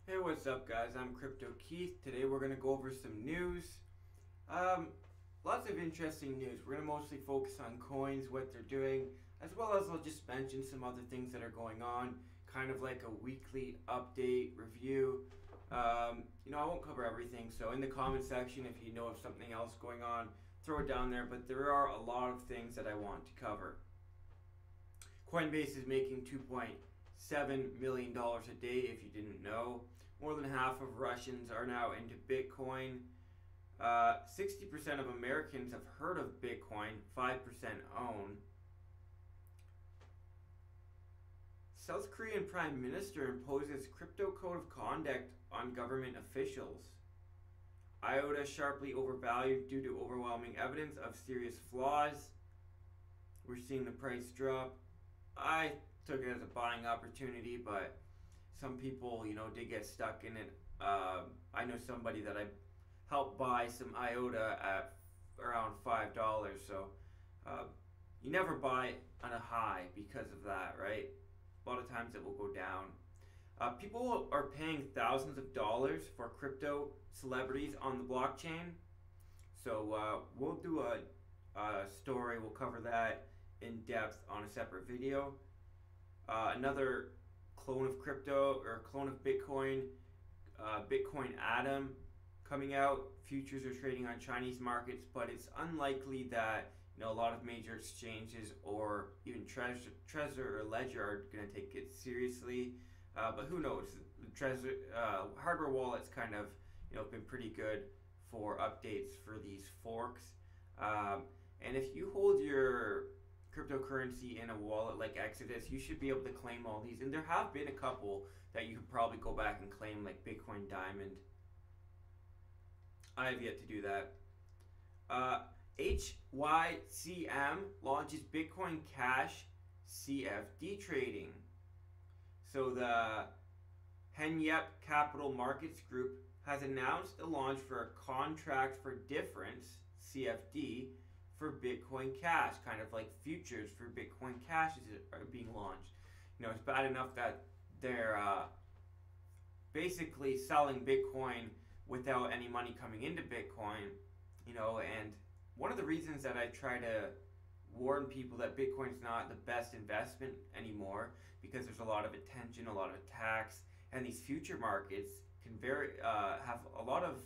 Hey, what's up, guys? I'm Crypto Keith. Today we're going to go over some news. Lots of interesting news. We're going to mostly focus on coins, what they're doing, as well as I'll just mention some other things that are going on, kind of like a weekly update review. I won't cover everything, so in the comment section, if you know of something else going on, throw it down there, but there are a lot of things that I want to cover. Coinbase is making $2.7 million a day, if you didn't know. More than half of Russians are now into Bitcoin. 60% of Americans have heard of Bitcoin, 5% own. South Korean Prime Minister imposes crypto code of conduct on government officials. IOTA sharply overvalued due to overwhelming evidence of serious flaws. We're seeing the price drop. I took it as a buying opportunity, but some people, did get stuck in it. I know somebody that I helped buy some IOTA at around $5, so you never buy on a high because of that, right? A lot of times it will go down. People are paying thousands of dollars for crypto celebrities on the blockchain. So we'll do a story, we'll cover that in depth on a separate video. Another clone of crypto or clone of Bitcoin, Bitcoin Atom coming out. Futures are trading on Chinese markets, but it's unlikely that a lot of major exchanges or even Trezor or Ledger are going to take it seriously. But who knows? The Trezor hardware wallets kind of been pretty good for updates for these forks. And if you hold your cryptocurrency in a wallet like Exodus, you should be able to claim all these. And there have been a couple that you could probably go back and claim, like Bitcoin Diamond. I have yet to do that. HYCM launches Bitcoin Cash CFD trading. So the Henyep Capital Markets Group has announced the launch for a contract for difference CFD for Bitcoin Cash, kind of like futures for Bitcoin Cash are being launched. It's bad enough that they're basically selling Bitcoin without any money coming into Bitcoin, and one of the reasons that I try to warn people that Bitcoin's not the best investment anymore, because there's a lot of attention, a lot of attacks, and these future markets can have a lot of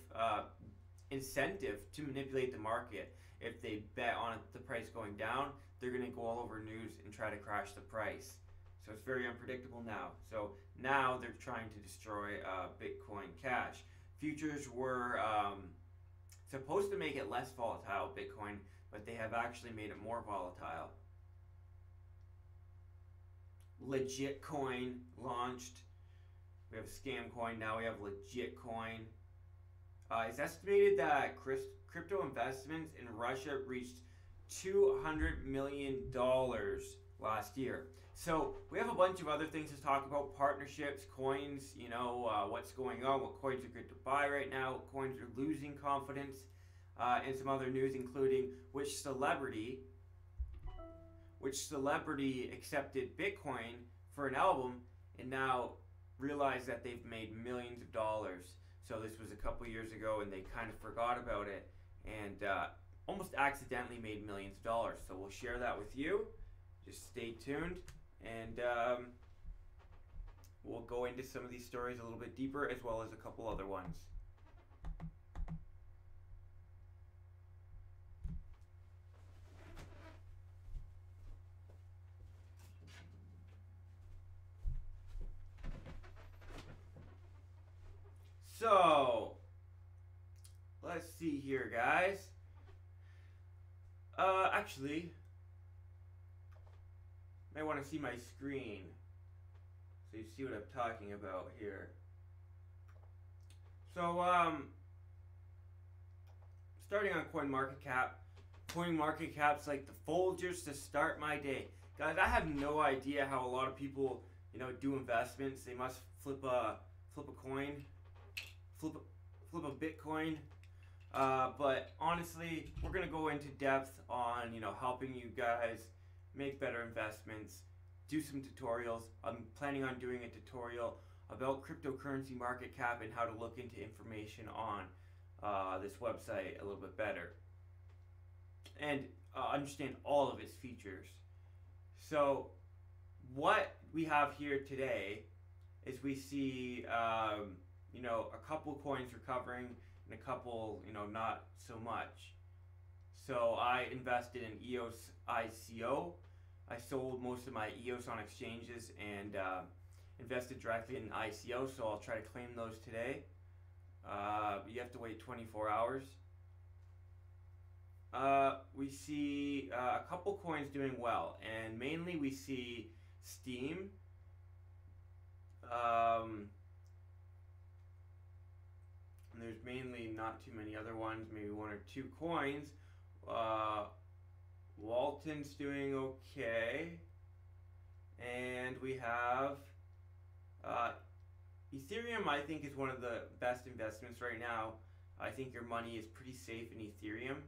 incentive to manipulate the market. If they bet on the price going down, they're going to go all over news and try to crash the price. So it's very unpredictable now. So now they're trying to destroy Bitcoin Cash. Futures were supposed to make it less volatile, Bitcoin, but they have actually made it more volatile. Legit Coin launched. We have Scam Coin, now we have Legit Coin. It's estimated that crypto investments in Russia reached $200 million last year. So we have a bunch of other things to talk about: partnerships, coins, what's going on, what coins are good to buy right now, what coins are losing confidence, and some other news, including which celebrity accepted Bitcoin for an album and now realize that they've made millions of dollars. So this was a couple years ago and they kind of forgot about it and almost accidentally made millions of dollars. So we'll share that with you. Just stay tuned, and we'll go into some of these stories a little bit deeper, as well as a couple other ones. So, let's see here, guys. Actually, I want to see my screen so you see what I'm talking about here. So, starting on CoinMarketCap. CoinMarketCap's like the Folgers to start my day. Guys, I have no idea how a lot of people, do investments. They must flip a coin, flip a Bitcoin. But honestly, we're gonna go into depth on helping you guys make better investments, do some tutorials. I'm planning on doing a tutorial about cryptocurrency market cap and how to look into information on this website a little bit better and understand all of its features. So what we have here today is we see a couple coins recovering and a couple not so much. So I invested in EOS ICO. I sold most of my EOS on exchanges and invested directly in ICO, so I'll try to claim those today. You have to wait 24 hours. We see a couple coins doing well, and mainly we see Steem. And there's mainly not too many other ones, maybe one or two coins. Walton's doing okay. And we have Ethereum, I think, is one of the best investments right now. I think your money is pretty safe in Ethereum.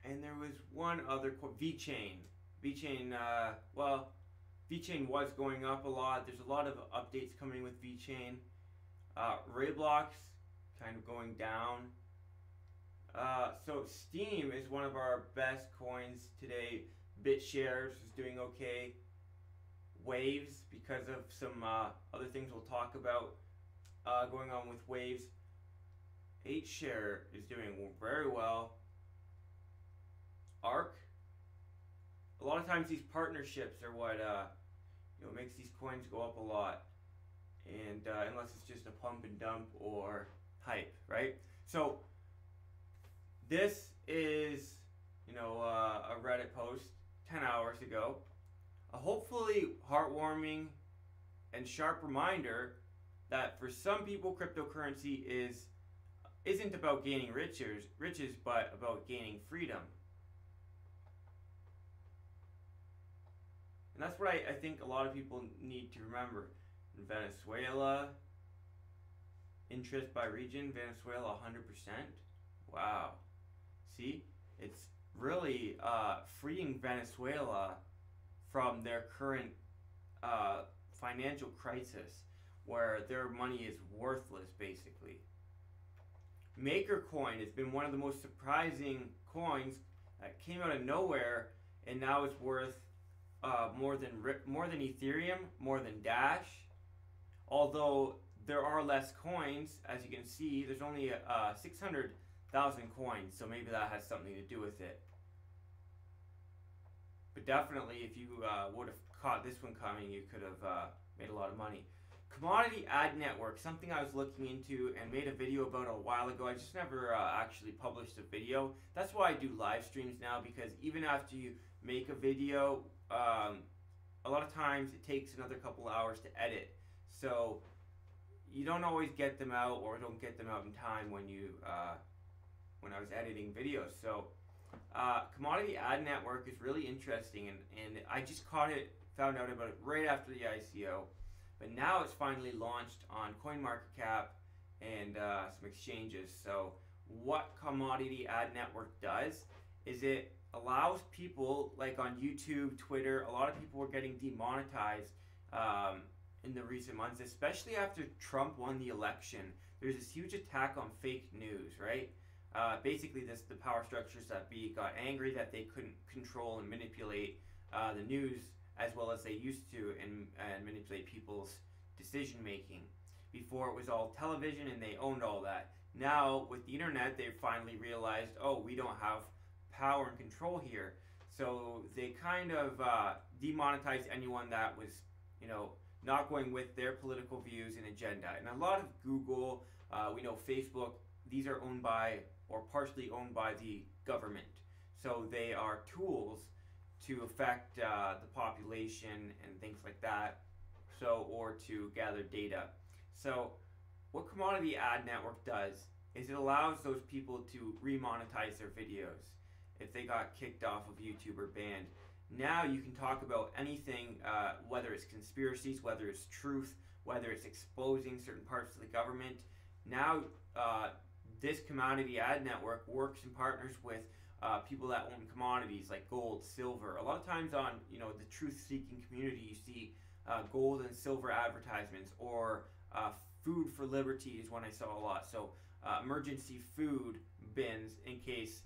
And there was one other VeChain. VeChain, VeChain was going up a lot. There's a lot of updates coming with VeChain. Raiblocks kind of going down. So Steem is one of our best coins today. BitShares is doing okay. Waves, because of some other things we'll talk about going on with Waves. HShare is doing very well. ARC. A lot of times these partnerships are what makes these coins go up a lot, and unless it's just a pump and dump or hype, right? So this is a Reddit post 10 hours ago, a hopefully heartwarming and sharp reminder that for some people cryptocurrency isn't about gaining riches, but about gaining freedom. And that's what I think a lot of people need to remember. In Venezuela, interest by region, Venezuela 100%. Wow. See, it's really freeing Venezuela from their current financial crisis where their money is worthless, basically. MakerCoin has been one of the most surprising coins that came out of nowhere, and now it's worth more than Ethereum, more than Dash. Although there are less coins, as you can see, there's only 600,000 coins, so maybe that has something to do with it. But definitely, if you would have caught this one coming, you could have made a lot of money. Commodity Ad Network, something I was looking into and made a video about a while ago. I just never actually published a video. That's why I do live streams now, because even after you make a video, a lot of times it takes another couple hours to edit. So you don't always get them out, or don't get them out in time when I was editing videos. So Commodity Ad Network is really interesting, and I just found out about it right after the ICO. But now it's finally launched on CoinMarketCap and some exchanges. So what Commodity Ad Network does is it allows people, like on YouTube, Twitter, a lot of people were getting demonetized in the recent months, especially after Trump won the election. There's this huge attack on fake news, right? Basically, the power structures that got angry that they couldn't control and manipulate the news as well as they used to, and manipulate people's decision making. Before it was all television and they owned all that. Now with the internet, they finally realized, oh, we don't have power and control here. So they kind of demonetized anyone that was, not going with their political views and agenda. And a lot of Google, we know Facebook, these are owned by, or partially owned by, the government. So they are tools to affect the population and things like that, or to gather data. So what Commodity Ad Network does is it allows those people to remonetize their videos if they got kicked off of YouTube or banned. Now you can talk about anything, whether it's conspiracies, whether it's truth, whether it's exposing certain parts of the government. Now this Commodity Ad Network works and partners with people that own commodities like gold, silver. A lot of times on the truth-seeking community, you see gold and silver advertisements, or food for liberty is one I saw a lot. So emergency food bins in case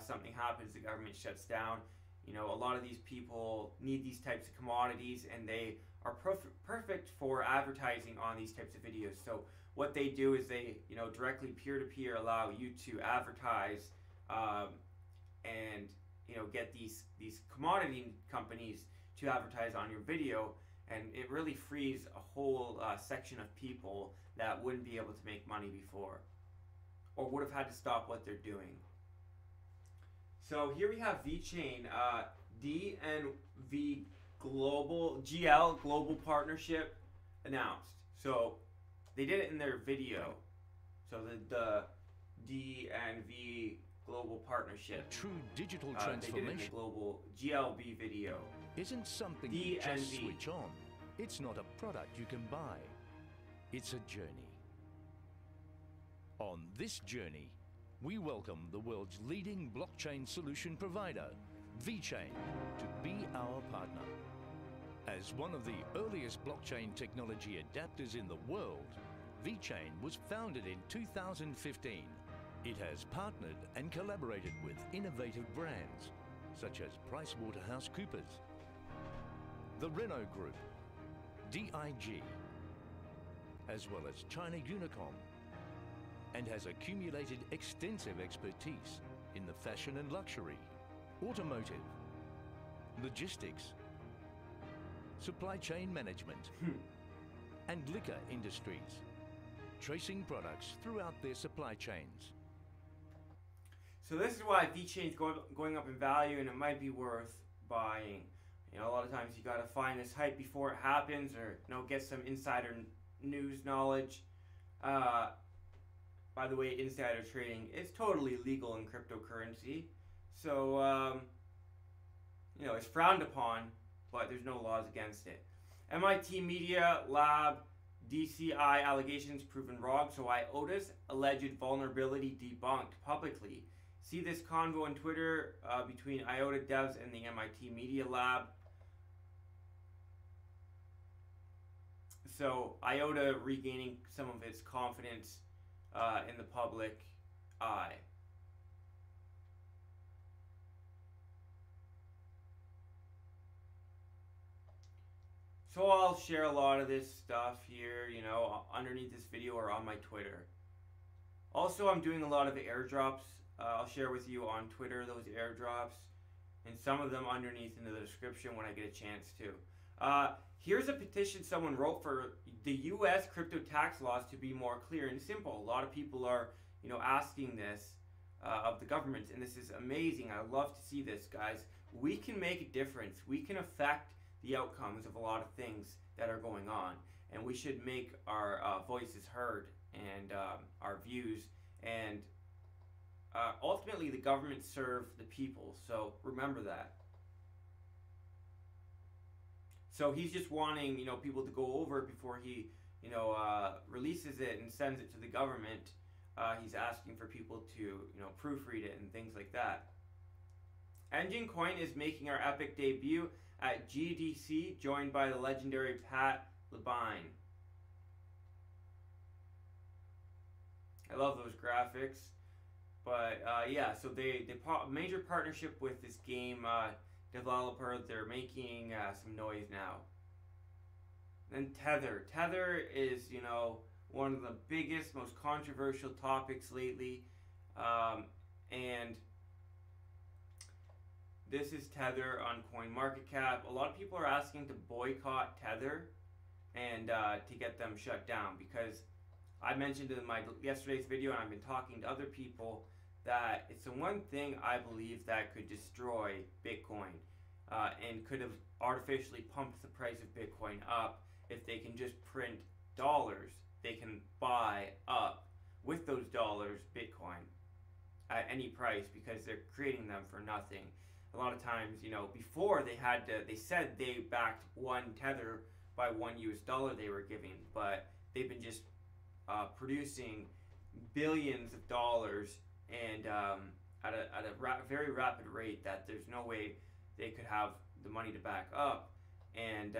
something happens, the government shuts down. You know, a lot of these people need these types of commodities, and they are perfect for advertising on these types of videos. So what they do is they, you know, directly peer-to-peer allow you to advertise and, you know, get these commodity companies to advertise on your video, and it really frees a whole section of people that wouldn't be able to make money before, or would have had to stop what they're doing. So here we have VeChain, DNV Global Partnership announced. So they did it in their video. So the DNV Global Partnership. True digital They did it in transformation the global GLB video. isn't something you just DNV. switch on. It's not a product you can buy. It's a journey. On this journey, we welcome the world's leading blockchain solution provider, VeChain, to be our partner. As one of the earliest blockchain technology adapters in the world, VeChain was founded in 2015. It has partnered and collaborated with innovative brands such as PricewaterhouseCoopers, the Renault Group, DIG, as well as China Unicom, and has accumulated extensive expertise in the fashion and luxury, automotive, logistics, supply chain management, and liquor industries, tracing products throughout their supply chains. So this is why VeChain is going up in value, and it might be worth buying. You know, a lot of times you got to find this hype before it happens, or, you know, get some insider news knowledge. By the way, insider trading is totally legal in cryptocurrency. So, you know, it's frowned upon, but there's no laws against it. MIT Media Lab DCI allegations proven wrong, so IOTA's alleged vulnerability debunked publicly. See this convo on Twitter between IOTA devs and the MIT Media Lab. So IOTA regaining some of its confidence in the public eye. So I'll share a lot of this stuff here, you know, underneath this video or on my Twitter. Also, I'm doing a lot of airdrops. I'll share with you on Twitter those airdrops, and some of them underneath in the description when I get a chance to. Here's a petition someone wrote for the U.S. crypto tax laws to be more clear and simple. A lot of people are, you know, asking this of the government, and this is amazing. I love to see this, guys. We can make a difference. We can affect the outcomes of a lot of things that are going on, and we should make our voices heard and our views, and ultimately the government serve the people, so remember that. So he's just wanting, you know, people to go over it before he, you know, releases it and sends it to the government. He's asking for people to, you know, proofread it and things like that. Engine Coin is making our epic debut at GDC, joined by the legendary Pat Labine. I love those graphics. But yeah, so they major partnership with this game developer. They're making some noise now. Then Tether. Tether is, you know, one of the biggest, most controversial topics lately, and this is Tether on CoinMarketCap. A lot of people are asking to boycott Tether and to get them shut down, because I mentioned in my yesterday's video, and I've been talking to other people, that it's the one thing I believe that could destroy Bitcoin and could have artificially pumped the price of Bitcoin up. If they can just print dollars, they can buy up with those dollars Bitcoin at any price, because they're creating them for nothing. A lot of times, you know, before they said they backed one Tether by $1 US they were giving, but they've been just producing billions of dollars, and at a very rapid rate that there's no way they could have the money to back up. And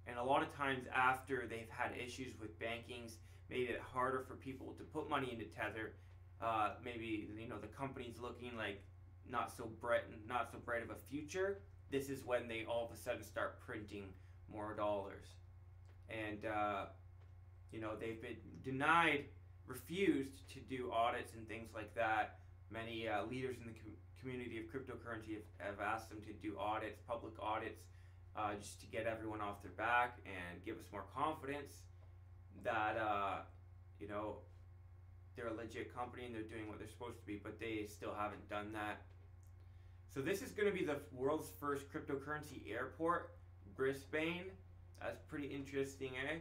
And a lot of times after they've had issues with bankings, made it harder for people to put money into Tether. Maybe the company's looking like not so bright of a future. This is when they all of a sudden start printing more dollars, and they've been refused to do audits and things like that. Many leaders in the community of cryptocurrency have asked them to do audits, public audits, just to get everyone off their back and give us more confidence that they're a legit company and they're doing what they're supposed to be, but they still haven't done that. So this is going to be the world's first cryptocurrency airport, Brisbane. That's pretty interesting, eh?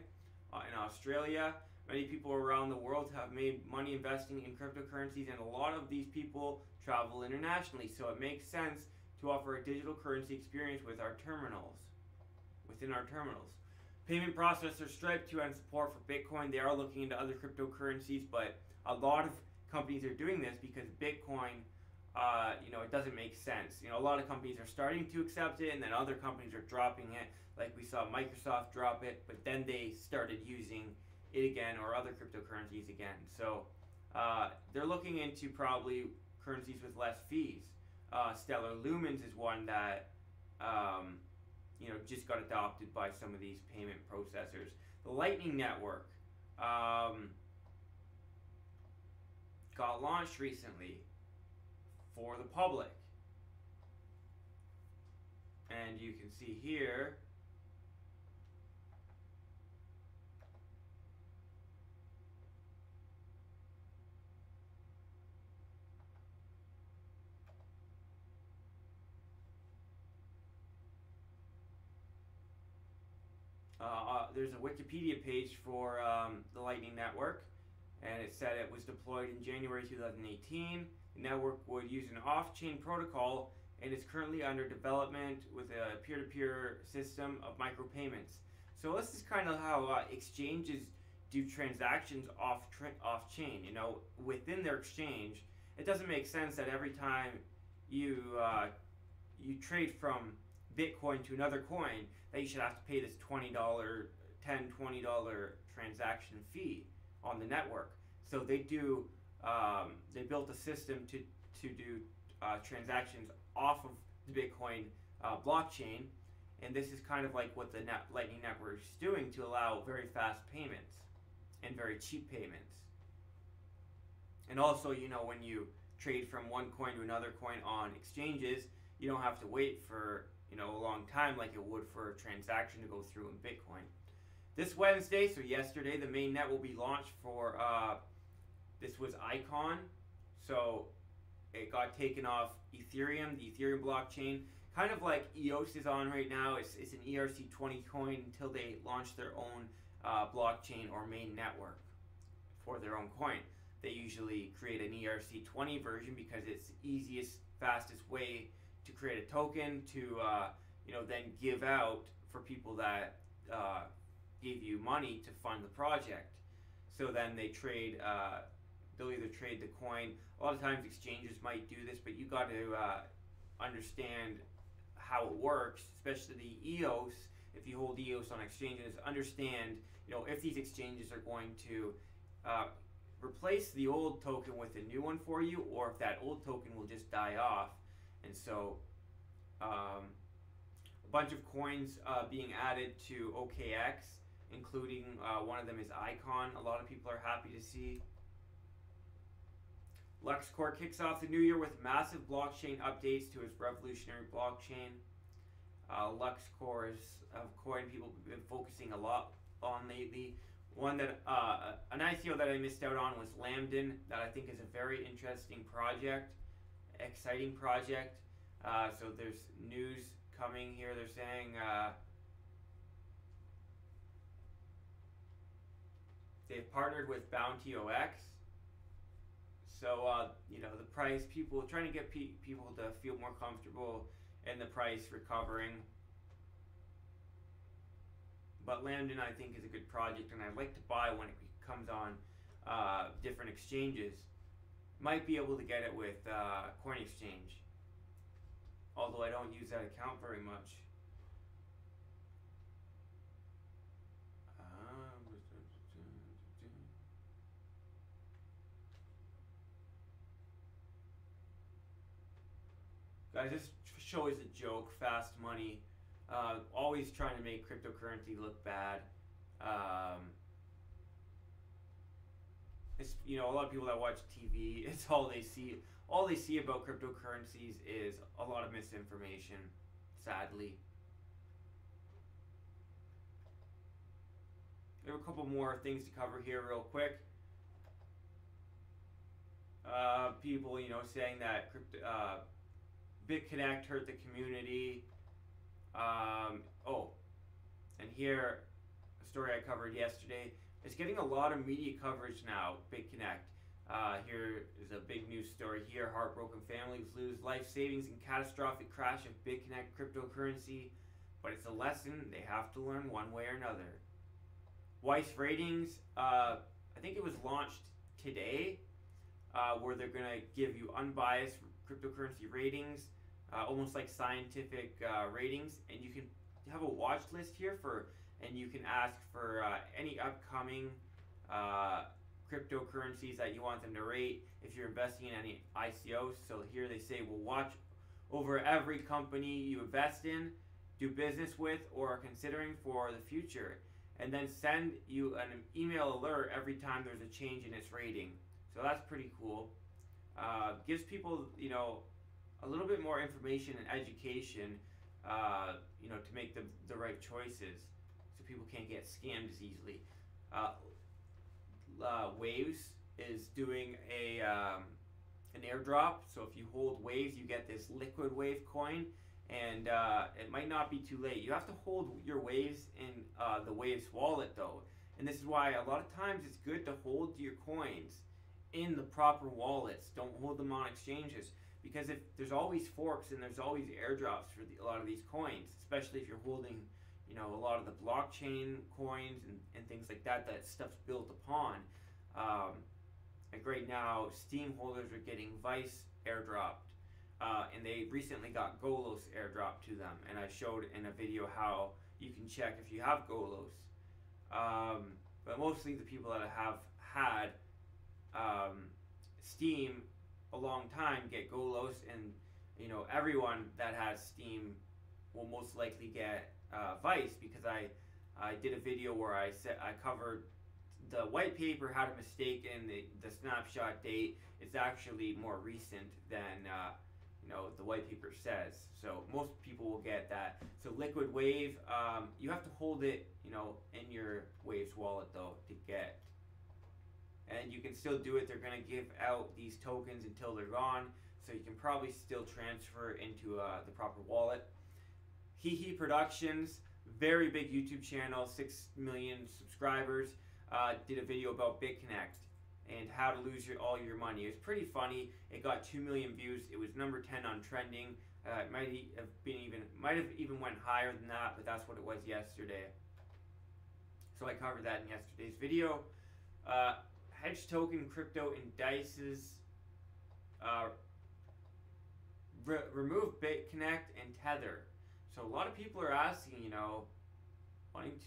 In Australia, many people around the world have made money investing in cryptocurrencies, and a lot of these people travel internationally, so it makes sense to offer a digital currency experience within our terminals. Payment processor Stripe to end support for Bitcoin. They are looking into other cryptocurrencies, but a lot of companies are doing this because Bitcoin, it doesn't make sense. A lot of companies are starting to accept it, and then other companies are dropping it. Like we saw Microsoft drop it, but then they started using it again, or other cryptocurrencies again. So they're looking into probably currencies with less fees. Stellar Lumens is one that just got adopted by some of these payment processors. The Lightning Network got launched recently for the public, and you can see here there's a Wikipedia page for the Lightning Network, and it said it was deployed in January 2018. The network would use an off-chain protocol and is currently under development with a peer-to-peer system of micropayments. So this is kind of how exchanges do transactions off-chain. Within their exchange, it doesn't make sense that every time you trade from Bitcoin to another coin that you should have to pay this $20 transaction fee on the network. So they built a system to do transactions off of the Bitcoin blockchain, and this is kind of like what the Lightning Network is doing to allow very fast payments and very cheap payments. And also, when you trade from one coin to another coin on exchanges, you don't have to wait for a long time like it would for a transaction to go through in Bitcoin. This Wednesday, so yesterday, the main net will be launched for, this was Icon, so it got taken off Ethereum, the Ethereum blockchain, kind of like EOS is on right now. It's an ERC20 coin until they launch their own blockchain or main network for their own coin. They usually create an ERC20 version because it's the easiest, fastest way to create a token to then give out for people that give you money to fund the project. So then they trade, they'll either trade the coin. A lot of times exchanges might do this, but you got to understand how it works, especially the EOS. If you hold EOS on exchanges, understand if these exchanges are going to replace the old token with a new one for you, or if that old token will just die off. And so a bunch of coins being added to OKX, including one of them is Icon. A lot of people are happy to see. LuxCore kicks off the new year with massive blockchain updates to its revolutionary blockchain. LuxCore is a coin people have been focusing a lot on lately. One that an ICO that I missed out on was Lambden, that I think is a very interesting project, exciting project. So there's news coming here. They're saying they've partnered with BountyOX. So the price, people trying to get people to feel more comfortable in the price recovering. But Lambden, I think, is a good project, and I'd like to buy when it comes on different exchanges. Might be able to get it with Coin Exchange, although I don't use that account very much. Guys, this show is a joke. Fast money. Always trying to make cryptocurrency look bad. It's, you know, a lot of people that watch TV, it's all they see. All they see about cryptocurrencies is a lot of misinformation, sadly. There are a couple more things to cover here real quick. People, you know, saying that BitConnect hurt the community. And here, a story I covered yesterday. It's getting a lot of media coverage now, BitConnect. Here is a big news story here. Heartbroken families lose life savings in catastrophic crash of BitConnect cryptocurrency. But it's a lesson they have to learn one way or another. Weiss Ratings, I think it was launched today, where they're going to give you unbiased cryptocurrency ratings, almost like scientific ratings, and you can have a watch list here and you can ask for any upcoming cryptocurrencies that you want them to rate if you're investing in any ICOs. So here they say, we'll watch over every company you invest in, do business with, or are considering for the future, and then send you an email alert every time there's a change in its rating. So that's pretty cool. Gives people, you know, a little bit more information and education, you know, to make the right choices, so people can't get scammed as easily. Waves is doing an airdrop. So if you hold Waves, you get this liquid wave coin, and it might not be too late. You have to hold your Waves in the Waves wallet though, and this is why a lot of times it's good to hold your coins in the proper wallets. Don't hold them on exchanges, because if there's always forks and there's always airdrops for a lot of these coins, especially if you're holding, you know, a lot of the blockchain coins and things like that, that stuff's built upon. Like right now, Steam holders are getting Vice airdropped, and they recently got Golos airdropped to them, and I showed in a video how you can check if you have Golos. But mostly the people that have had Steam a long time get Golos, and you know, everyone that has Steam will most likely get Vice, because I did a video where I covered the white paper had a mistake in the snapshot date. It's actually more recent than you know, the white paper says. So most people will get that. So Liquid Wave, you have to hold it, you know, in your Waves wallet though to get. And you can still do it. They're going to give out these tokens until they're gone, so you can probably still transfer into the proper wallet. Hee Productions, very big YouTube channel, 6 million subscribers, did a video about BitConnect and how to lose all your money. It was pretty funny. It got 2 million views. It was number 10 on trending. It might have even went higher than that, but that's what it was yesterday. So I covered that in yesterday's video. Hedge token crypto indices remove BitConnect and Tether. So a lot of people are asking, you know, wanting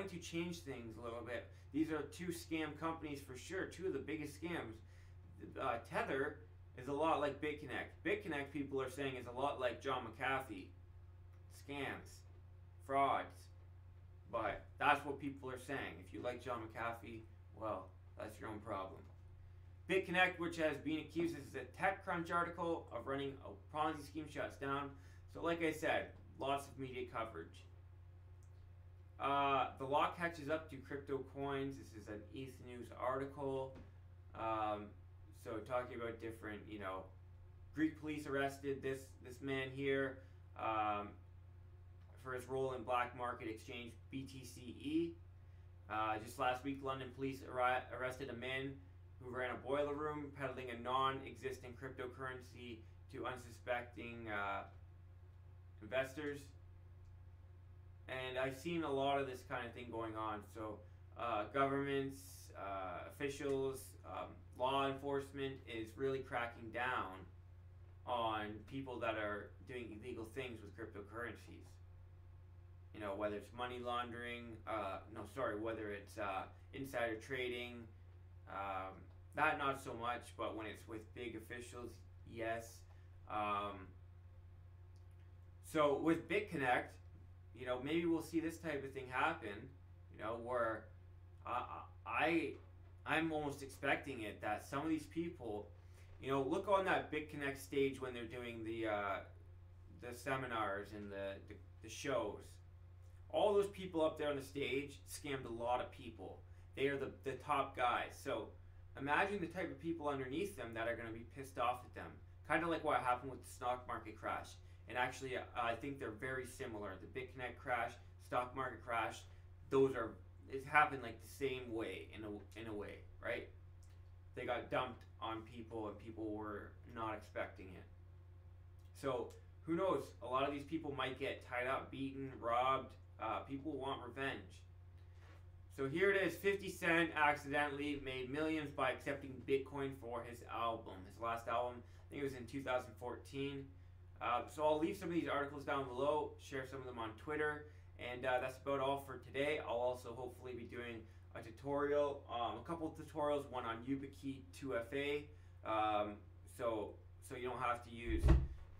to change things a little bit. These are two scam companies for sure, two of the biggest scams. Tether is a lot like BitConnect. BitConnect, people are saying, is a lot like John McAfee. Scams, frauds. But that's what people are saying. If you like John McAfee, well, that's your own problem. BitConnect, which has been accused, this is a TechCrunch article of running a Ponzi scheme, shuts down. So like I said, lots of media coverage. The law catches up to crypto coins. This is an ETH News article. So talking about different, you know, Greek police arrested this man here for his role in black market exchange BTCE. Just last week, London police arrested a man who ran a boiler room peddling a non-existent cryptocurrency to unsuspecting investors. And I've seen a lot of this kind of thing going on. So governments, officials, law enforcement is really cracking down on people that are doing illegal things with cryptocurrencies. You know, whether it's money laundering, whether it's insider trading, that not so much, but when it's with big officials, yes. So with BitConnect, you know, maybe we'll see this type of thing happen, you know, where I'm almost expecting it, that some of these people, you know, look on that BitConnect stage when they're doing the seminars and the shows. All those people up there on the stage scammed a lot of people. They are the top guys. So imagine the type of people underneath them that are going to be pissed off at them. Kind of like what happened with the stock market crash. And actually, I think they're very similar. The BitConnect crash, stock market crash, it happened like the same way in a way, right? They got dumped on people and people were not expecting it. So who knows? A lot of these people might get tied up, beaten, robbed. People want revenge. So here it is. 50 Cent accidentally made millions by accepting Bitcoin for his album. His last album, I think it was in 2014. So I'll leave some of these articles down below, share some of them on Twitter, and that's about all for today. I'll also hopefully be doing a tutorial, a couple of tutorials, one on YubiKey 2FA, so you don't have to use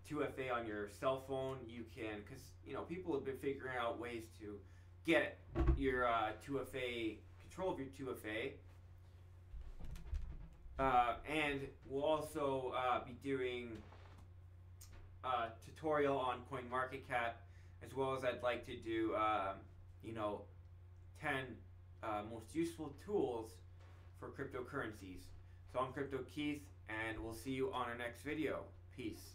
2FA on your cell phone. You can, because you know, people have been figuring out ways to get your 2FA, control of your 2FA. And we'll also be doing a tutorial on CoinMarketCap, as well as I'd like to do, you know, 10 most useful tools for cryptocurrencies. So I'm Crypto Keith, and we'll see you on our next video. Peace.